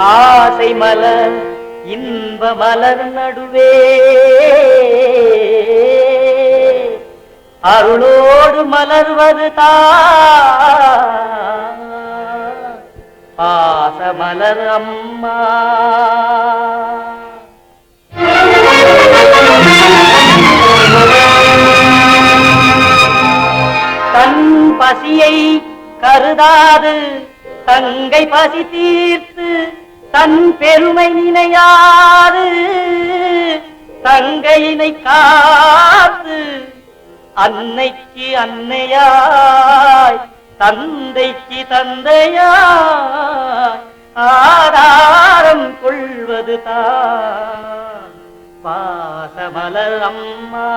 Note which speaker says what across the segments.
Speaker 1: ஆசை மலர் இன்ப மலர் நடுவே அருளோடு மலர்வது பாச மலர் அம்மா. தன் பசியை கருதாது தங்கை பசி தீர்த்து தன் பெருமை நினையாது தங்கையினை காத்து அன்னைக்கு அன்னையாய் தந்தைக்கு தந்தையாய் ஆதாரம் கொள்வது தான் பாசமலர் அம்மா.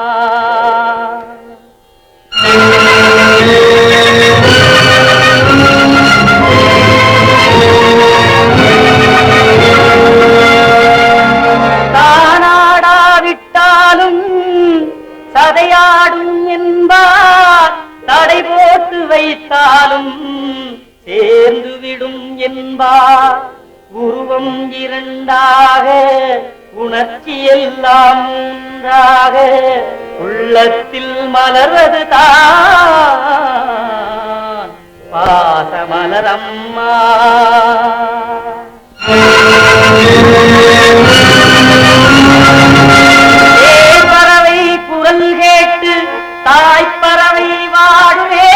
Speaker 1: தானாடாவிட்டாலும் சதையாடும் என்பார், தடை போட்டு வைத்தாலும் சேர்ந்துவிடும் என்பார். உருவம் இரண்டாக உணர்ச்சி எல்லாம் ஒன்றாக உள்ளத்தில் மலர்வது தான் பாசமலர் அம்மா. பறவை குரல் கேட்டு தாய்ப்பறவை வாடுவே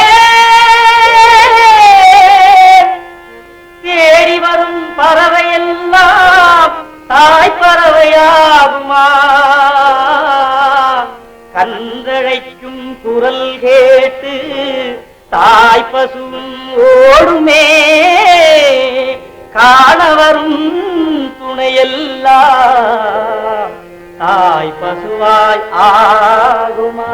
Speaker 1: தேடி வரும் பறவையெல்லாம் தாய்ப்பறவையாகுமா? கன்றழைக்கும் குரல் கேட்டு தாய் பசுவும் ஓடுமே, காணவரும் துணையெல்லாம் தாய் பசுவாய் ஆகுமா?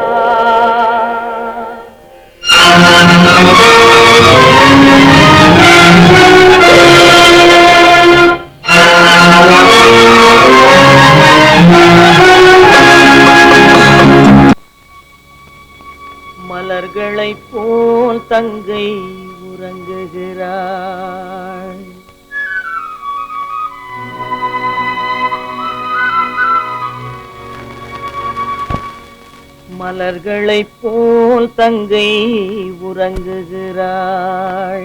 Speaker 1: மலர்களைப் போல் தங்கை உறங்குகிறாள். மலர்களைப் போல் தங்கை உறங்குகிறாள்.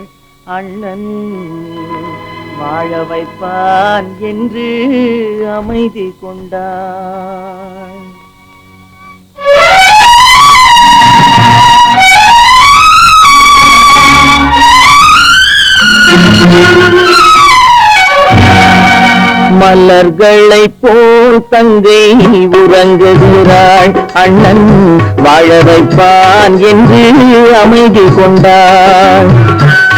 Speaker 1: அண்ணன் வாழ வைப்பான் என்று அமைதி கொண்டாள். மலர்களைப் போல் தங்கை உறங்குகிறாள். அண்ணன் வாழ வைப்பான் என்று அமைதி கொண்டாள்.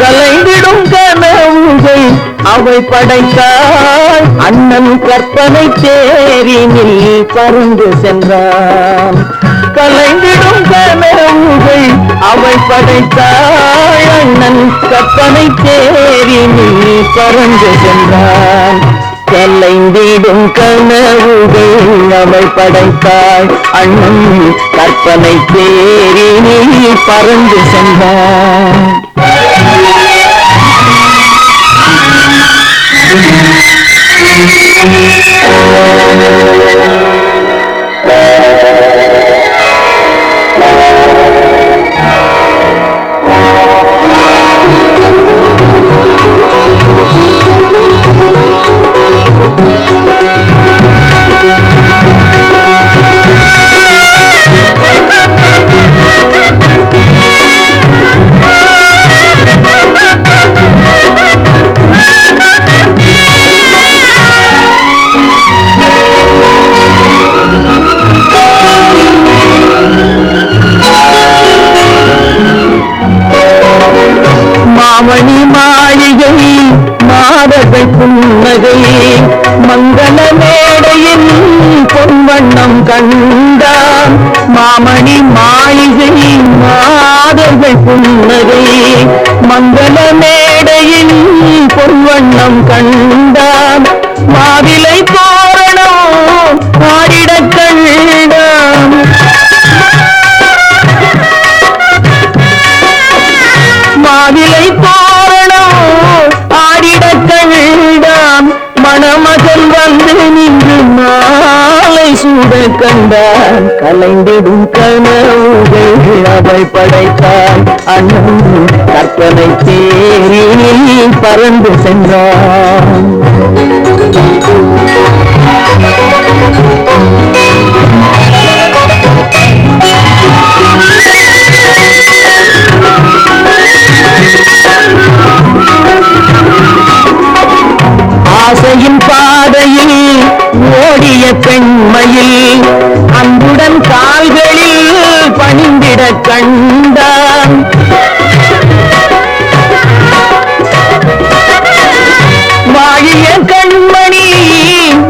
Speaker 1: கலைந்திடும் கனவுகள் அவை படைத்தாள். அண்ணன் கற்பனை தேரினில் பறந்து சென்றான். கலைந்திடும் கனவுகள் அவை படைத்தாள். அண்ணன் கற்பனை தேரினில் பறந்து சென்றான். கலைந்திடும் கனவுகள் அவை படைத்தாள். அண்ணன் கற்பனை தேரினில் பறந்து சென்றான். மாமணி மாளிகை மாதத்தை புன்னகை மங்கள மேடையின் பொன்வண்ணம் கண்டான். மாமணி மாளிகை மாதத்தை புன்னகை மங்கள மேடையின் பொன்வண்ணம் கண்டான். மாவிலை தோரணம் ஆடிடக் கண்டான். மாவிலை தோரணம் ஆடிடக் கண்டான். கண்டான் கலைந்திடும் கனவுகள் அவை படைத்தான் அண்ணன் கற்பனை தேரில் பறந்து சென்றான் ஆசையின் பாதையில் ஓடிய பெண்மையில் அன்புடன் கால்களில் பணிந்திட கண்டான் வாழிய கண்மணி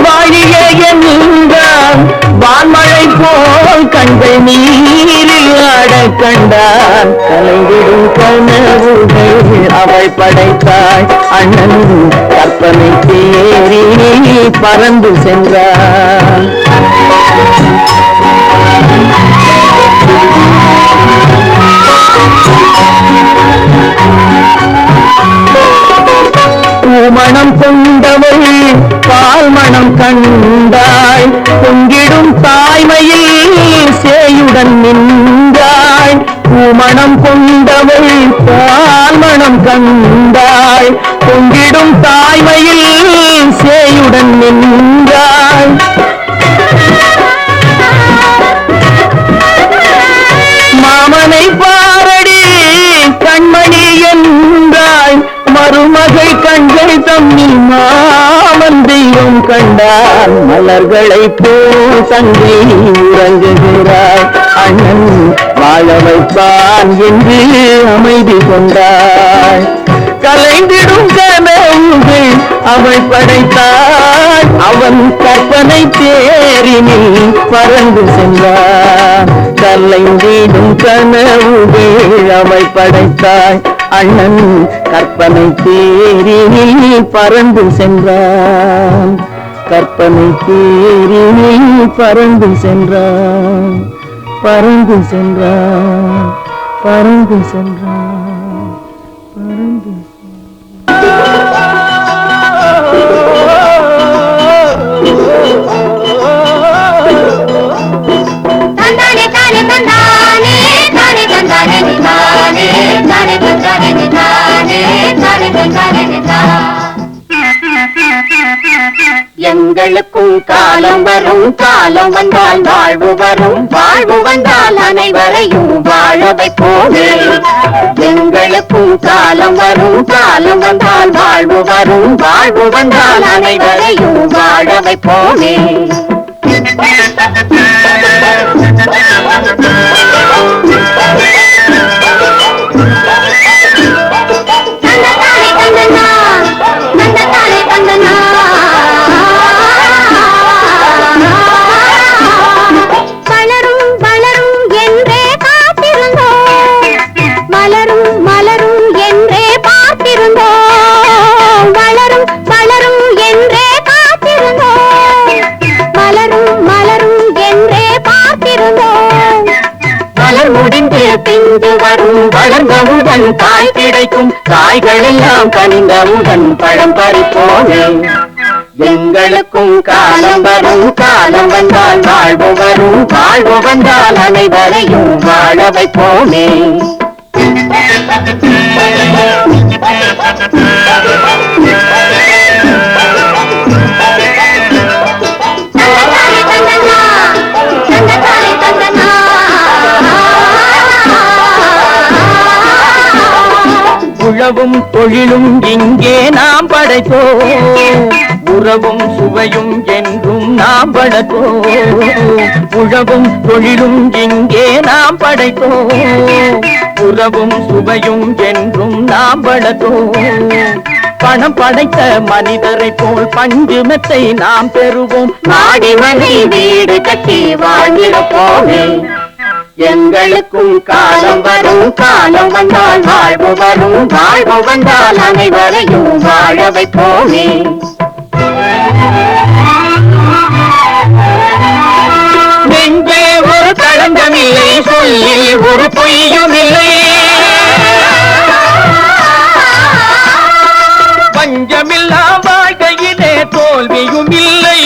Speaker 1: வாழிய என்றான் வான்மழை போல் கண்கள் நீரில் ஆட கண்டான் கலைவிடும் கனவுகள் அவள் படைத்தாய் அண்ணன் கற்பனை தேரி பறந்து சென்றான் பூமணம் கொண்டவள் பால் மணம் கண்டாய் பொங்கிடும் தாய்மையில் சேயுடன் நின்றாய் பூமணம் கொண்டவள் பால் மணம் கண்டாய் பொங்கிடும் தாய்மையில் சேயுடன் நின்றாய் மாமனை பாரடி கண்மணி என்றாய் மருமகள் கண்கள் தம்மில் மாமன் தெய்வம் கண்டான் மலர்களை போல் தங்கை உறங்குகிறாய் அண்ணன் வாழ வைப்பான் என்று அமைதி கொண்டாய் கலைந்திடும் கனவுகள் அவள் படைத்தாள் அவன் கற்பனை தேரினில் பறந்து சென்றான் கலைந்திடும் கனவுகள் அவள் படைத்தாள் அண்ணன் கற்பனை தேரினில் பறந்து சென்றான் கற்பனை தேரினில் பறந்து சென்றான் பறந்து சென்றான் பறந்து சென்றான் பறந்து
Speaker 2: எங்களுக்கும் காலம் வரும் காலம் வந்தால் வாழ்வு வரும் வாழ்வு வந்தால் அனைவரையும் வாழ வைப்போமே எங்களுக்கும் காலம் வரும் காலம் வந்தால் வாழ்வு வரும் வாழ்வு வந்தால் அனைவரையும் வாழ வைப்போமே பிந்து வரும் வளர்ந்தவுடன் காய் கிடைக்கும் காய்கள் எல்லாம் கனிந்தவுடன் பழம் பறிப்போமே எங்களுக்கும் காலம் வரும் காலம் வந்தால் வாழ்வு வரும் வாழ்வு வந்தால் அனைவரையும் வாழ வைப்போமே
Speaker 1: உழவும் தொழிலும் இங்கே நாம் படைத்தோம் உறவும் சுவையும் என்றும் நாம் வளர்த்தோம் உழவும் தொழிலும் இங்கே நாம் படைத்தோம் உறவும் சுவையும் என்றும் நாம் வளர்த்தோம் பணம் படைத்த மனிதரை போல் பஞ்சு மெத்தை நாம் பெறுவோம்
Speaker 2: மாடி மனை வீடு கட்டி வாழ்ந்திருப்போமே எங்களுக்கும் காலம் வரும் காலம் வந்தால் வாழ்வு வரும் வாழ்வு வந்தால் அனைவரையும் வாழ வைப்போமே
Speaker 1: நெஞ்சே ஒரு களங்கமில்லை சொல்லில் ஒரு பொய்யும் இல்லை பஞ்சமில்லா வாழ்க்கையிலே தோல்வியும் இல்லை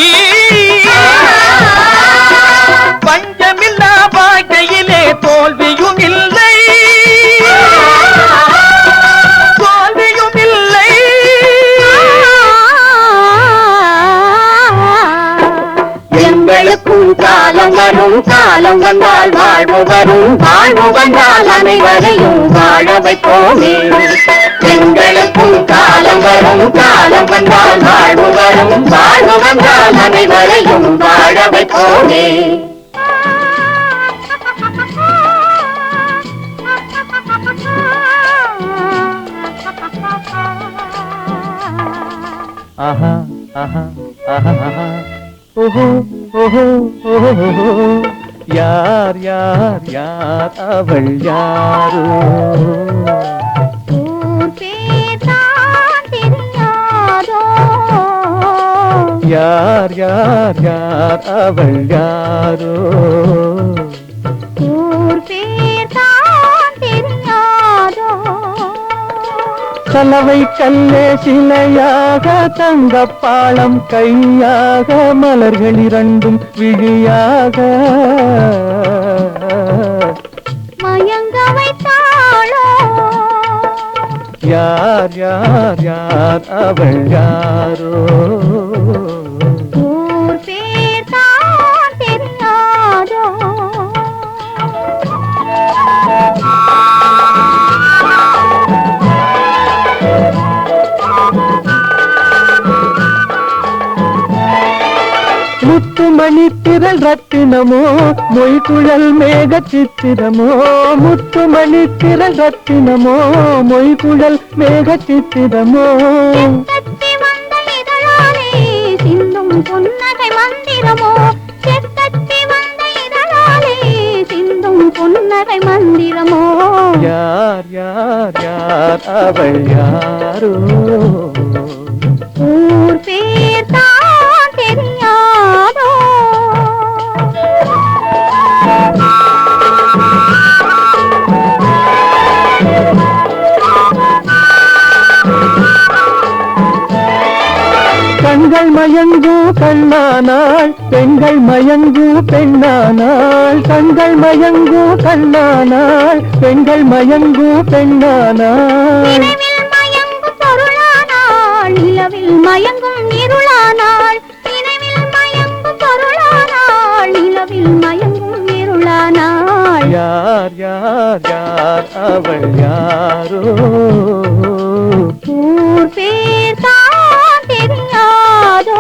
Speaker 2: காலம் வந்தால் வாழ்வு வரும், வாழ்வு வந்தால் அனைவரையும் வாழ வைப்போமே. எங்களுக்கும் காலம் வரும், காலம் வந்தால் வாழ்வு வரும், வாழ்வு வந்தால் அனைவரையும் வாழ வைப்போமே.
Speaker 1: ஆஹா ஆஹா ஆஹா ஓஹோ ஓஹோ ஓஹோ யார் யார் யார் அவள் யாரோ யார் யார் யார் அவள் யாரோ கலவை கல்லே சிலையாக தங்கப்பாளம் கையாக மலர்கள் இரண்டும் விழியாக
Speaker 2: மயங்க வைத்தாளோ
Speaker 1: யார் யார் யார் அவள் யாரோ
Speaker 2: பேர் தான் தெரியாதோ
Speaker 1: முத்துமணி திரள் ரத்தினமோ மொய்குழல் மேக சித்திரமோ முத்துமணி திரள் ரத்தினமோ மொய்குழல் மேக சித்திரமோ
Speaker 2: சிந்தும் புன்னகை மந்திரமோ செத்தத்தி வந்த இதழாலே சிந்தும் புன்னகை மந்திரமோ
Speaker 1: யார் யார் யார் அவள் யாரோ
Speaker 2: ஊர் பேர் தான் தெரியாதோ
Speaker 1: கண்கள் மயங்கு கண்ணானாள் பெண்கள் மயங்கு பெண்ணானாள் கண்கள் மயங்கு கண்ணானாள் பெண்கள் மயங்கு பெண்ணானாள்
Speaker 2: நிலவில் மயங்கும் இருளானாள் நினைவில் மயங்கும் பொருளானாள் நிலவில் மயங்கும் இருளானாள்
Speaker 1: யார் யார் யார் அவள் யாரோ
Speaker 2: ஊர் பேர் தான் தெரியாதோ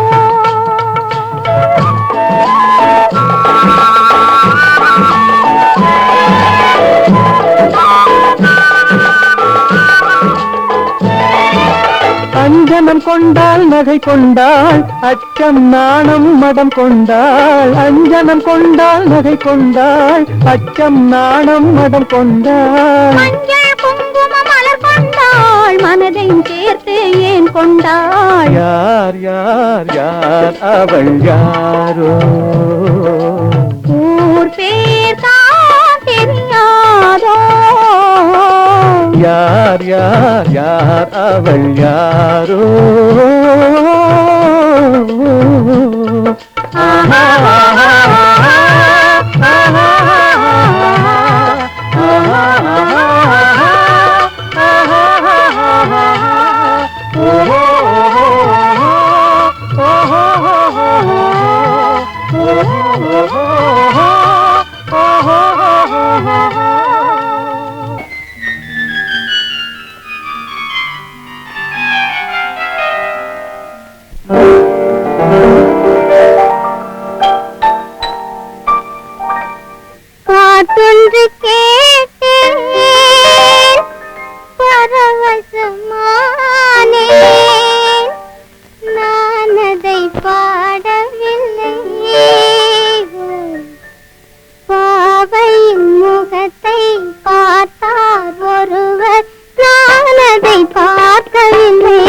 Speaker 1: அஞ்சனம் கொண்டாள் நகை கொண்டாள் அச்சம் நாணம் மடம் கொண்டாள் அஞ்சனம் கொண்டாள் நகை கொண்டாள் அச்சம் நாணம் மடம் கொண்டாள்
Speaker 2: மஞ்சள் குங்கும மலர் கொண்டாள் மனதை சேர்த்து ஏன் கொண்டாள்
Speaker 1: யார் யார் யார் அவள் யாரோ
Speaker 2: ஊர் பேர் தான் தெரியாதோ
Speaker 1: யார் யார் யார் அவள் யாரோ ஆஹா ஆஹா
Speaker 2: பாட்டொன்று கேட்டேன் பரவசமானேன் நான் அதை பாடவில்லை பாவையின் முகத்தை பார்த்தார் ஒருவர் நான் அதை பார்க்கவில்லை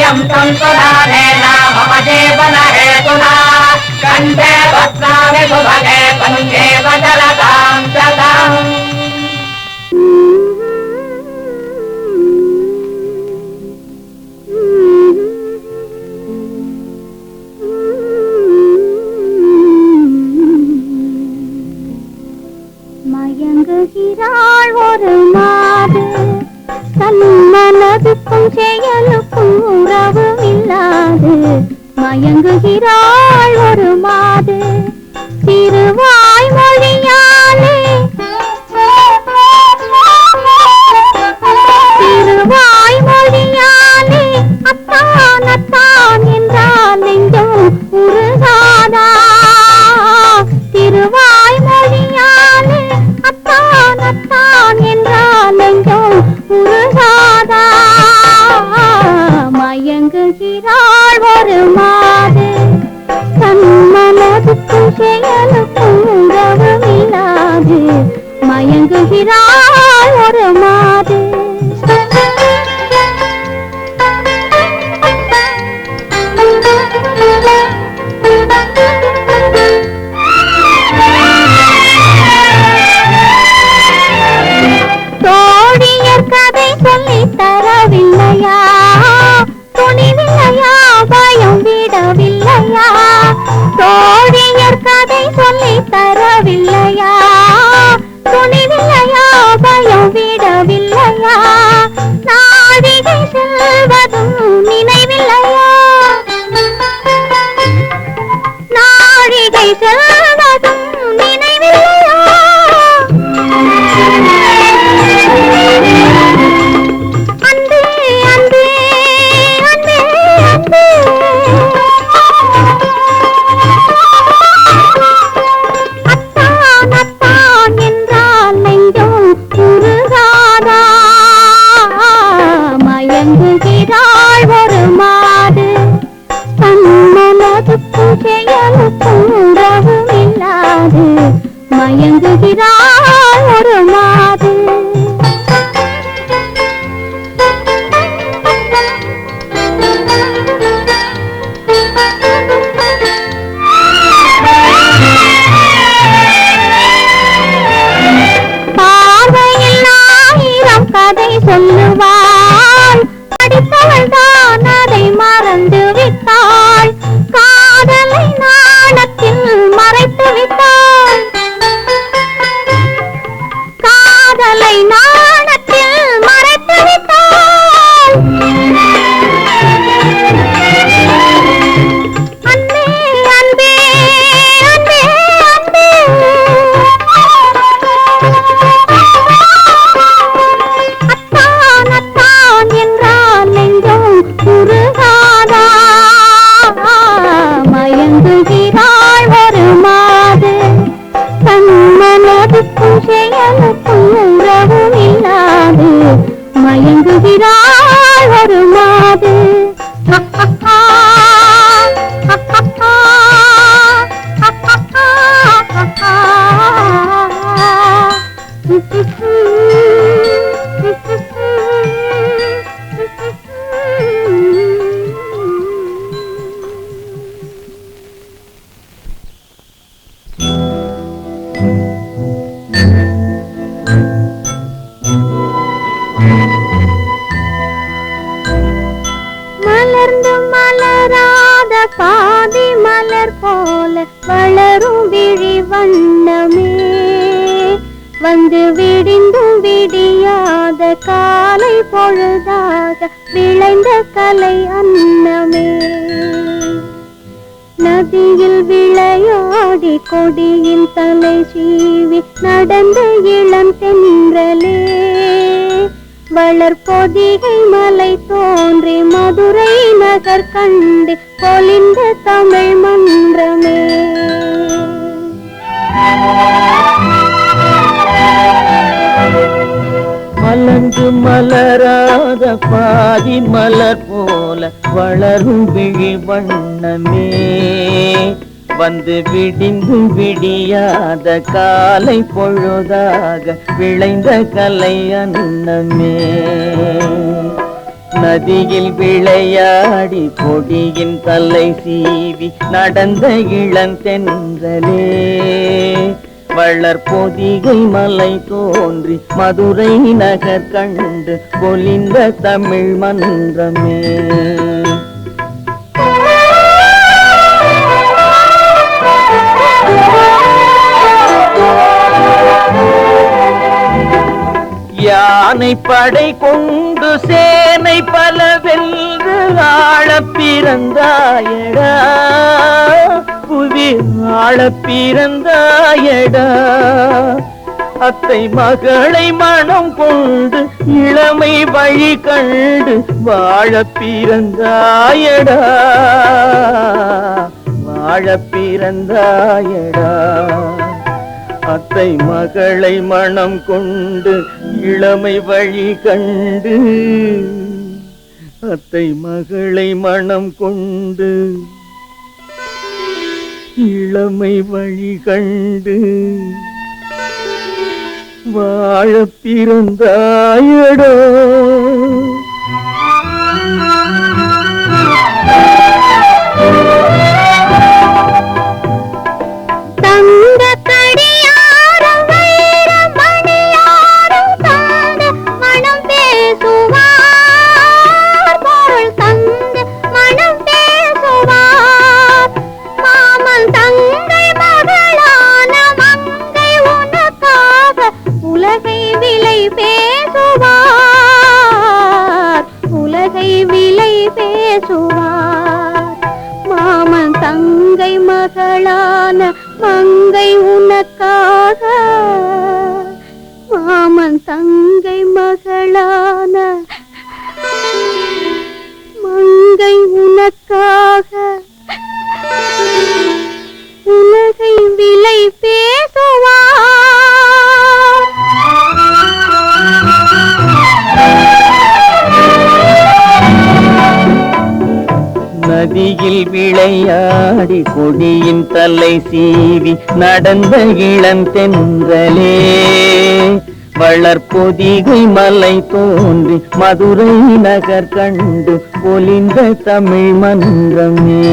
Speaker 3: नित्यं संसुधानेन मम जीवन हेतुना कण्ठे भद्रामि सुभगे पञ्चे वचरतां शतम्
Speaker 2: மயங்குகிறாள் ஒரு மாது தன் மனதுக்கும் செயலுக்கும் உறவு இல்லாது மயங்குகிறாள் ஒரு மாது திருவாய் மொழியாலே திருவாய் மொழியாலே அத்தான் அத்தான் என்றால் நெஞ்சம் உருகாதா திருவாய் மொழியாலே அத்தான் அத்தான் என்றால் நெஞ்சம் உருகாதா மயங்குகிறாள் ஒரு மாது தன் மனதுக்கும் செயலுக்கும் உறவு இல்லாது மயங்குகிறாள் ஒரு மாது தோழியர் கதை சொல்லி தரவில்லையா துணிவில்லையா பயம் விடவில்லையா தோழியர் கதை சொல்லி தரவில்லையா துணிவில்லையா பயம் விடவில்லையா நாழிகை செல்வதும் நினைவில்லையா நாழிகை செல்வதும் நினைவில்லையா அன்பே அன்பே அன்பே அன்பே அத்தான் அத்தான் என்றால் நெஞ்சம் உருகாதா மயங்குகிறாள் ஒரு மாது தன் மனதுக்கும் செயலுக்கும் உறவு இல்லாது மயங்குகிறாள் ஒரு மாது பார்வையில் ஆயிரம் கதை சொல்லுவாள் படித்தவள் தான் அதை மறந்து விட்டாள் காதலை நாணத்தில் மறைத்து விட்டாள் காதலை நாணத்தில் மறைத்து விட்டாள் அன்பே அன்பே அன்பே அன்பே அத்தான் அத்தான் என்றால் நெஞ்சம் உருகாதா மயங்குகிறாள் ஒரு மாது தன் மனதுக்கும் செயலுக்கும் உறவு இல்லாது மயங்குகிறாள் ஒரு மாது மலர்ந்து மலராத பாதி மலர் போல வளரும் விழி வண்ணமே வந்து விடிந்தும் விடியாத காலை பொழுதாக விளைந்த கலை அன்னமே நதியில் விளையாடி கொடியின் தலை சீவி நடந்த இளம் தென்றலே வளர்பொதிகை மலை தோன்றி மதுரை நகர் கண்டு பொலிந்த தமிழ் மன்றமே
Speaker 1: மலர்ந்து மலராத பாதி மலர் போல வளரும் விழி வண்ணமே வந்து விடிந்தும் விடியாத காலை பொழுதாக விளைந்த கலை அன்னமே நதியில் விளையாடி கொடியின் தலை சீவி நடந்த இளந்தென்றலே வளர் பொதிகை மலை தோன்றி மதுரை நகர் கண்டு பொலிந்த தமிழ் மன்றமே. யானை படை கொண்டு சேனை பல வென்று ஆள பிறந்தாயடா, புவி ஆள பிறந்தாயடா. அத்தை மகளை மனம் கொண்டு இளமை வழி கண்டு வாழ பிறந்தாயடா, வாழ பிறந்தாயடா. அத்தை மகளை மனம் கொண்டு இளமை வழி கண்டு, அத்தை மகளை மனம் கொண்டு இளமை வழி கண்டு வாழ பிறந்தாயடா. மாமன் தங்கை மகளான மங்கை உனக்காக, மாமன் தங்கை மகளான மங்கை உனக்காக உலகை விலை பேசுவார். நதியில் விளையாடி கொடியின் தலை சீவி நடந்த இளந்தென்றலே வளர் பொதிகை மலை தோன்றி மதுரை நகர் கண்டு பொலிந்த தமிழ் மன்றமே.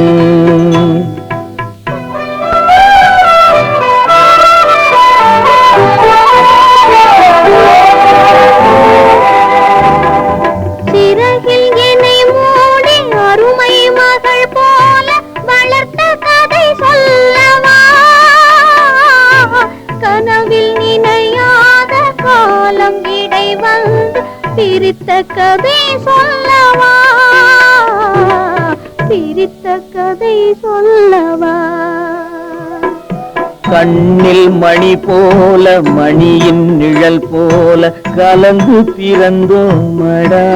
Speaker 1: பிரித்த கதை சொல்லவா, பிரித்த கதை சொல்லவா. கண்ணில் மணி போல மணியின் நிழல் போல கலந்து பிறந்தோமடா.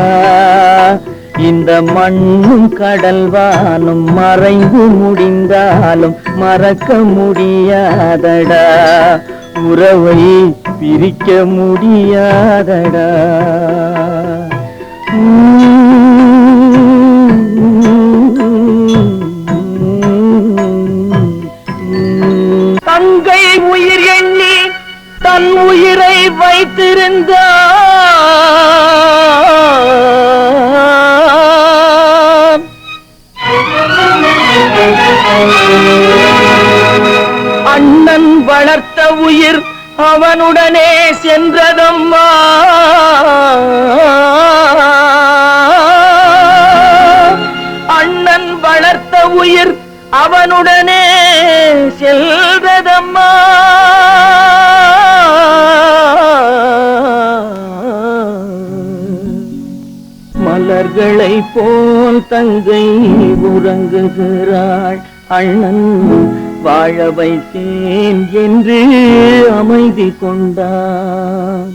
Speaker 1: இந்த மண்ணும் கடல்வானும் மறைந்து முடிந்தாலும் மறக்க முடியாதடா, உறவை பிரிக்க முடியாதடா. தங்கை உயிர் எண்ணி தன் உயிரை வைத்திருந்தான். அண்ணன் வளர்த்த உயிர் அவனுடனே சென்றதம்மா. அண்ணன் வளர்த்த உயிர் அவனுடனே செல்வதம்மா. மலர்களை போல் தங்கை உறங்குகிறாள், அண்ணன் வாழ வைத்தேன் என்று அமைதி கொண்டான்.